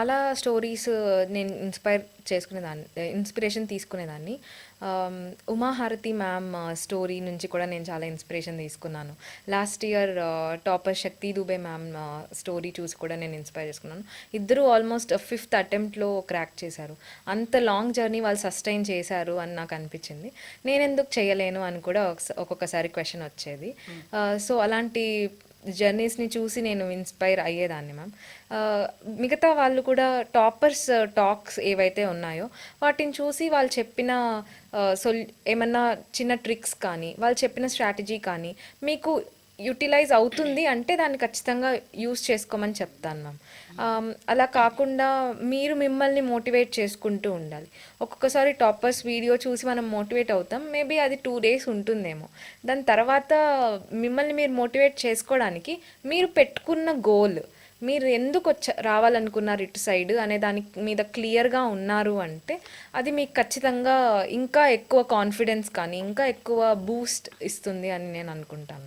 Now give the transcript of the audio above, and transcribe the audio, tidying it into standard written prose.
చాలా స్టోరీస్ నేను inspiration తీసుకునేదాన్ని. Umaharathi ma'am story నుంచి కూడా నేను చాలా ఇన్స్పిరేషన్ తీసుకున్నాను. లాస్ట్ ఇయర్ టాపర్ శక్తి దుబే మ్యామ్ స్టోరీ చూసి కూడా నేను ఇన్స్పైర్ చేసుకున్నాను. ఇద్దరు ఆల్మోస్ట్ ఫిఫ్త్ అటెంప్ట్లో క్రాక్ చేశారు. అంత లాంగ్ జర్నీ వాళ్ళు సస్టైన్ చేశారు అని నాకు అనిపించింది. నేనెందుకు చేయలేను అని కూడా ఒక్కొక్కసారి క్వశ్చన్ వచ్చేది. సో అలాంటి జర్నీస్ని చూసి నేను ఇన్స్పైర్ అయ్యేదాన్ని మ్యామ్. మిగతా వాళ్ళు కూడా టాపర్స్ టాక్స్ ఏవైతే ఉన్నాయో వాటిని చూసి వాళ్ళు చెప్పిన ఏమన్నా చిన్న ట్రిక్స్ కానీ వాళ్ళు చెప్పిన స్ట్రాటజీ కానీ మీకు యూటిలైజ్ అవుతుంది అంటే దాన్ని ఖచ్చితంగా యూస్ చేసుకోమని చెప్తాను మ్యామ్. అలా కాకుండా మీరు మిమ్మల్ని మోటివేట్ చేసుకుంటూ ఉండాలి. ఒక్కొక్కసారి టాపర్స్ వీడియో చూసి మనం మోటివేట్ అవుతాం, మేబీ అది 2 days ఉంటుందేమో. దాని తర్వాత మిమ్మల్ని మీరు మోటివేట్ చేసుకోవడానికి మీరు పెట్టుకున్న గోల్, మీరు ఎందుకు రావాలనుకున్నారు ఇటు సైడ్ అనే దాని మీద క్లియర్గా ఉన్నారు అంటే అది మీకు ఖచ్చితంగా ఇంకా ఎక్కువ కాన్ఫిడెన్స్ కానీ ఇంకా ఎక్కువ బూస్ట్ ఇస్తుంది అని నేను అనుకుంటాను.